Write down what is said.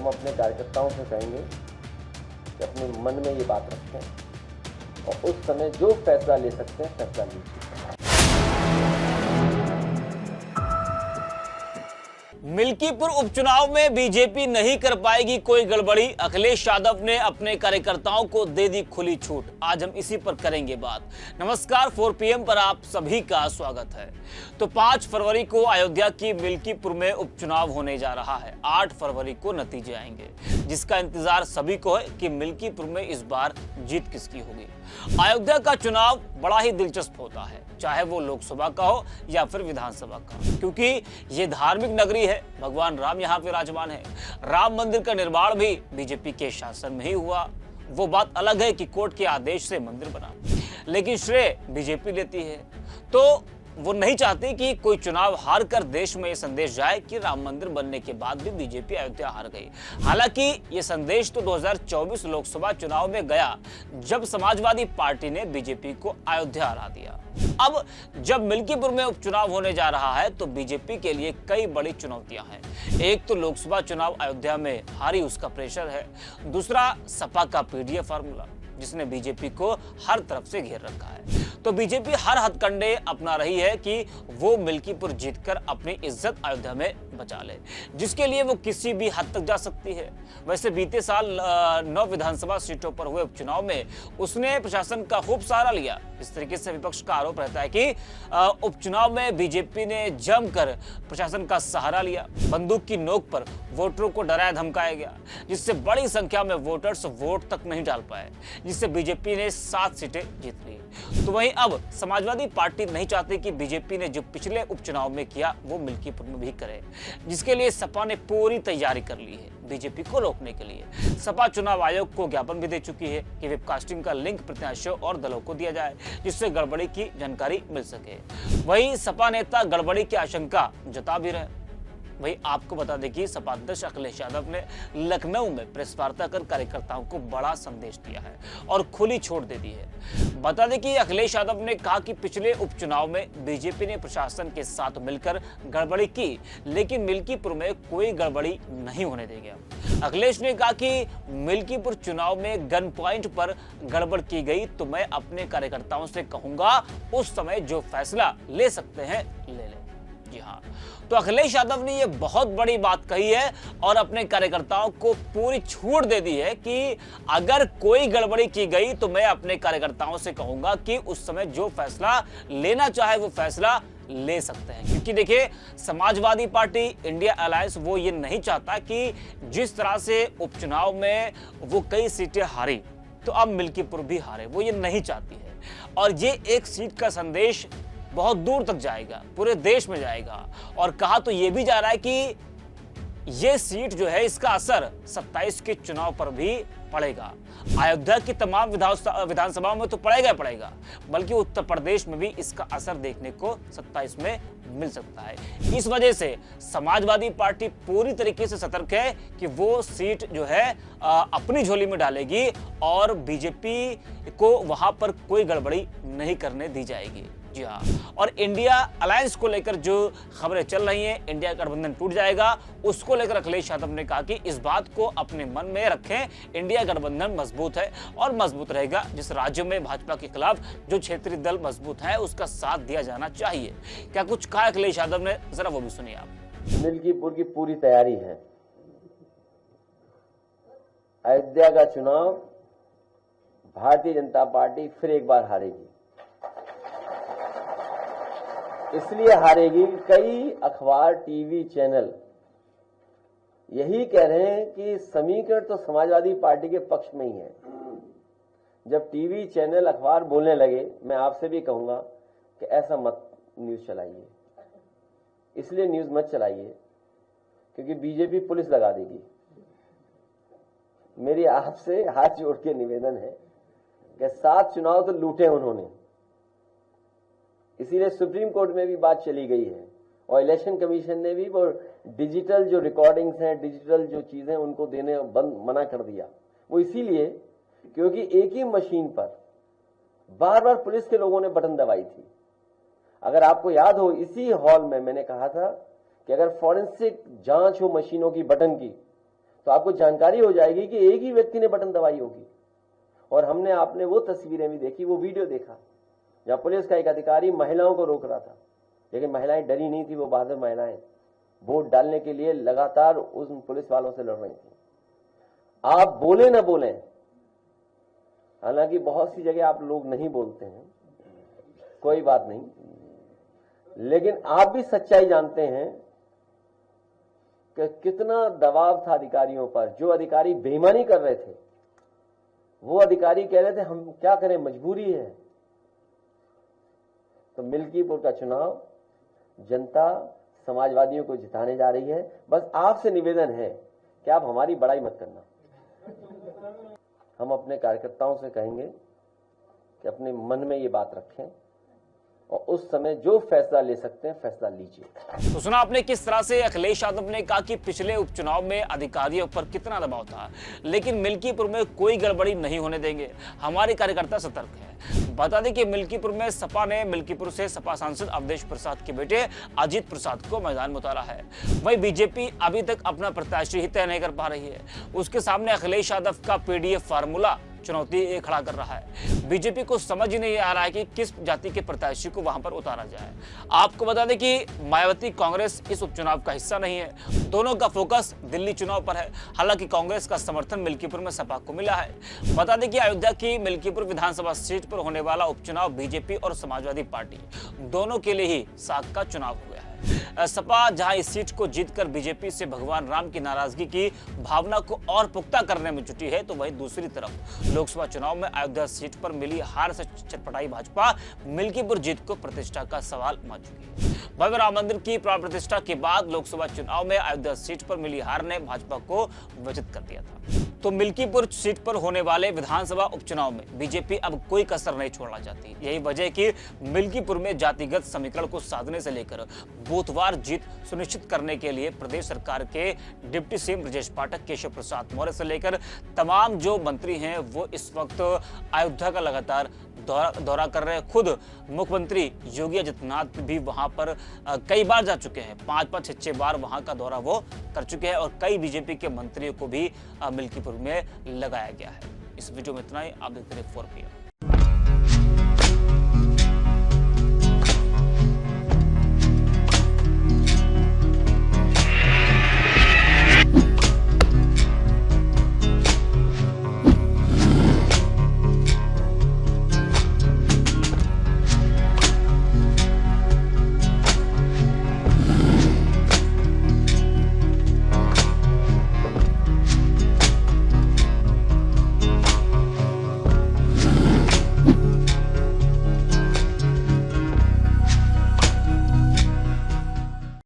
हम अपने कार्यकर्ताओं से कहेंगे कि अपने मन में ये बात रखें और उस समय जो फैसला ले सकते हैं फैसला लीजिए। मिल्कीपुर उपचुनाव में बीजेपी नहीं कर पाएगी कोई गड़बड़ी, अखिलेश यादव ने अपने कार्यकर्ताओं को दे दी खुली छूट। आज हम इसी पर करेंगे बात। नमस्कार, 4 PM पर आप सभी का स्वागत है। तो 5 फरवरी को अयोध्या की मिल्कीपुर में उपचुनाव होने जा रहा है। 8 फरवरी को नतीजे आएंगे, जिसका इंतजार सभी को है कि मिल्कीपुर में इस बार जीत किसकी होगी। अयोध्या का चुनाव बड़ा ही दिलचस्प होता है, चाहे वो लोकसभा का हो या फिर विधानसभा का, क्योंकि ये धार्मिक नगरी है। भगवान राम यहाँ विराजमान है। राम मंदिर का निर्माण भी बीजेपी के शासन में ही हुआ। वो बात अलग है कि कोर्ट के आदेश से मंदिर बना, लेकिन श्रेय बीजेपी लेती है। तो वो नहीं चाहती कि कोई चुनाव हार कर देश में ये संदेश जाए कि राम मंदिर बनने के बाद भी बीजेपी अयोध्या हार गई। हालांकि ये संदेश तो 2024 लोकसभा चुनाव में गया, जब समाजवादी पार्टी ने बीजेपी को अयोध्या हरा दिया। अब जब मिल्कीपुर में उपचुनाव होने जा रहा है तो बीजेपी के लिए कई बड़ी चुनौतियां हैं। एक तो लोकसभा चुनाव अयोध्या में हारी, उसका प्रेशर है। दूसरा सपा का पीडीए फार्मूला, जिसने बीजेपी को हर तरफ से घेर रखा है। तो बीजेपी हर हथकंडे अपना रही है कि वो मिल्कीपुर जीतकर अपनी इज्जत अयोध्या में बचा ले, जिसके लिए वो किसी भी हद तक जा सकती है। वैसे बीते साल 9 विधानसभा सीटों पर हुए उपचुनाव में उसने प्रशासन का खूब सहारा लिया। इस तरीके से विपक्ष का आरोप रहता है कि उपचुनाव में बीजेपी ने जमकर प्रशासन का सहारा लिया। बंदूक की नोक पर वोटरों को डराया धमकाया गया, जिससे बड़ी संख्या में वोटर्स वोट तक नहीं डाल पाए, जिससे बीजेपी ने 7 सीटें जीत ली। तो वहीं अब समाजवादी पार्टी नहीं चाहती कि बीजेपी ने जो पिछले उपचुनाव में किया वो मिल्कीपुर में भी करे, जिसके लिए सपा ने पूरी तैयारी कर ली है बीजेपी को रोकने के लिए। सपा चुनाव आयोग को ज्ञापन भी दे चुकी है कि वेबकास्टिंग का लिंक प्रत्याशियों और दलों को दिया जाए, जिससे गड़बड़ी की जानकारी मिल सके। वहीं सपा नेता गड़बड़ी की आशंका जता भी रहे। वही आपको बता दें कि सपा अध्यक्ष अखिलेश यादव ने लखनऊ में प्रेस वार्ता कर कार्यकर्ताओं को बड़ा संदेश दिया है और खुली छूट दे दी है। बता दें कि अखिलेश यादव ने कहा कि पिछले उपचुनाव में बीजेपी ने प्रशासन के साथ मिलकर गड़बड़ी की, लेकिन मिल्कीपुर में कोई गड़बड़ी नहीं होने देंगे। अखिलेश ने कहा कि मिल्कीपुर चुनाव में गन पॉइंट पर गड़बड़ की गई तो मैं अपने कार्यकर्ताओं से कहूंगा उस समय जो फैसला ले सकते हैं ले लें। जी हाँ, तो अखिलेश यादव ने ये बहुत बड़ी बात कही है और अपने कार्यकर्ताओं को पूरी छूट दे दी है कि अगर कोई गड़बड़ी की गई तो मैं अपने कार्यकर्ताओं से कहूंगा कि उस समय जो फैसला लेना चाहे वो फैसला ले सकते हैं। क्योंकि देखिए, समाजवादी पार्टी इंडिया अलायंस वो ये नहीं चाहता कि जिस तरह से उपचुनाव में वो कई सीटें हारी तो अब मिल्कीपुर भी हारे, वो ये नहीं चाहती है। और ये एक सीट का संदेश बहुत दूर तक जाएगा, पूरे देश में जाएगा। और कहा तो ये भी जा रहा है कि ये सीट जो है इसका असर 27 के चुनाव पर भी पड़ेगा। अयोध्या की तमाम विधानसभाओं में तो पड़ेगा ही पड़ेगा, बल्कि उत्तर प्रदेश में भी इसका असर देखने को 27 में मिल सकता है। इस वजह से समाजवादी पार्टी पूरी तरीके से सतर्क है कि वो सीट जो है अपनी झोली में डालेगी और बीजेपी को वहां पर कोई गड़बड़ी नहीं करने दी जाएगी। जी हाँ, और इंडिया अलायंस को लेकर जो खबरें चल रही हैं, इंडिया गठबंधन टूट जाएगा, उसको लेकर अखिलेश यादव ने कहा कि इस बात को अपने मन में रखें। इंडिया गठबंधन मजबूत है और मजबूत रहेगा। जिस राज्य में भाजपा के खिलाफ जो क्षेत्रीय दल मजबूत है उसका साथ दिया जाना चाहिए। क्या कुछ कहा अखिलेश यादव ने, जरा वो भी सुनिए आप। मिल्कीपुर की पूरी तैयारी है। अयोध्या का चुनाव भारतीय जनता पार्टी फिर एक बार हारेगी। इसलिए हारेगी, कई अखबार टीवी चैनल यही कह रहे हैं कि समीकरण तो समाजवादी पार्टी के पक्ष में ही है। जब टीवी चैनल अखबार बोलने लगे, मैं आपसे भी कहूंगा कि ऐसा मत न्यूज चलाइए, इसलिए न्यूज मत चलाइए क्योंकि बीजेपी पुलिस लगा देगी। मेरी आपसे हाथ जोड़ के निवेदन है कि 7 चुनाव तो लूटे उन्होंने, इसीलिए सुप्रीम कोर्ट में भी बात चली गई है और इलेक्शन कमीशन ने भी वो डिजिटल जो रिकॉर्डिंग्स हैं, डिजिटल जो चीजें उनको देने मना कर दिया। वो इसीलिए क्योंकि एक ही मशीन पर बार बार पुलिस के लोगों ने बटन दबाई थी। अगर आपको याद हो, इसी हॉल में मैंने कहा था कि अगर फॉरेंसिक जांच हो मशीनों की बटन की तो आपको जानकारी हो जाएगी कि एक ही व्यक्ति ने बटन दबाई होगी। और हमने आपने वो तस्वीरें भी देखी, वो वीडियो देखा जहां पुलिस का एक अधिकारी महिलाओं को रोक रहा था, लेकिन महिलाएं डरी नहीं थी। वो बहादुर महिलाएं वोट डालने के लिए लगातार उन पुलिस वालों से लड़ रही थी। आप बोले ना बोले, हालांकि बहुत सी जगह आप लोग नहीं बोलते हैं, कोई बात नहीं, लेकिन आप भी सच्चाई जानते हैं कि कितना दबाव था अधिकारियों पर। जो अधिकारी बेईमानी कर रहे थे, वो अधिकारी कह रहे थे हम क्या करें, मजबूरी है। तो मिल्कीपुर का चुनाव जनता समाजवादियों को जिताने जा रही है। बस आपसे निवेदन है कि आप हमारी बड़ाई मत करना। हम अपने कार्यकर्ताओं से कहेंगे कि अपने मन में ये बात रखें और उस समय जो फैसला ले सकते हैं फैसला लीजिए। तो सुना आपने किस तरह से अखिलेश यादव ने कहा कि पिछले उपचुनाव में अधिकारियों पर कितना दबाव था, लेकिन मिल्कीपुर में कोई गड़बड़ी नहीं होने देंगे, हमारे कार्यकर्ता सतर्क है। बता दें कि मिल्कीपुर में सपा ने मिल्कीपुर से सपा सांसद अवधेश प्रसाद के बेटे अजीत प्रसाद को मैदान में उतारा है। वहीं बीजेपी अभी तक अपना प्रत्याशी ही तय नहीं कर पा रही है। उसके सामने अखिलेश यादव का पीडीएफ फार्मूला चुनौती खड़ा कर रहा है। बीजेपी को समझ ही नहीं आ रहा है कि किस जाति के प्रत्याशी को वहां पर उतारा जाए। आपको बता दें कि मायावती कांग्रेस इस उपचुनाव का हिस्सा नहीं है, दोनों का फोकस दिल्ली चुनाव पर है। हालांकि कांग्रेस का समर्थन मिल्कीपुर में सपा को मिला है। बता दें कि अयोध्या की मिल्कीपुर विधानसभा सीट पर होने वाला उपचुनाव बीजेपी और समाजवादी पार्टी दोनों के लिए ही साख का चुनाव हो गया है। सपा जहां इस सीट को जीतकर बीजेपी से भगवान राम की नाराजगी की भावना को और पुख्ता करने में जुटी है, तो वहीं दूसरी तरफ लोकसभा चुनाव में अयोध्या सीट पर मिली हार से चटपटाई भाजपा मिल्कीपुर जीत को प्रतिष्ठा का सवाल मान चुकी है। भव्य राम मंदिर की प्राण प्रतिष्ठा के बाद लोकसभा चुनाव में अयोध्या सीट पर मिली हार ने भाजपा को वंचित कर दिया था। तो मिल्कीपुर सीट पर होने वाले विधानसभा उपचुनाव में बीजेपी अब कोई कसर नहीं छोड़ना चाहती। यही वजह है कि मिल्कीपुर में जातिगत समीकरण को साधने से लेकर बूथवार जीत सुनिश्चित करने के लिए प्रदेश सरकार के डिप्टी सीएम ब्रजेश पाठक, केशव प्रसाद मौर्य से लेकर तमाम जो मंत्री हैं वो इस वक्त अयोध्या का लगातार दौरा कर रहे हैं। खुद मुख्यमंत्री योगी आदित्यनाथ भी वहां पर कई बार जा चुके हैं, 5-5, 6 बार वहां का दौरा वो कर चुके हैं और कई बीजेपी के मंत्रियों को भी मिल्कीपुर में लगाया गया है। इस वीडियो में इतना ही। आप देखते रहिए 4PM।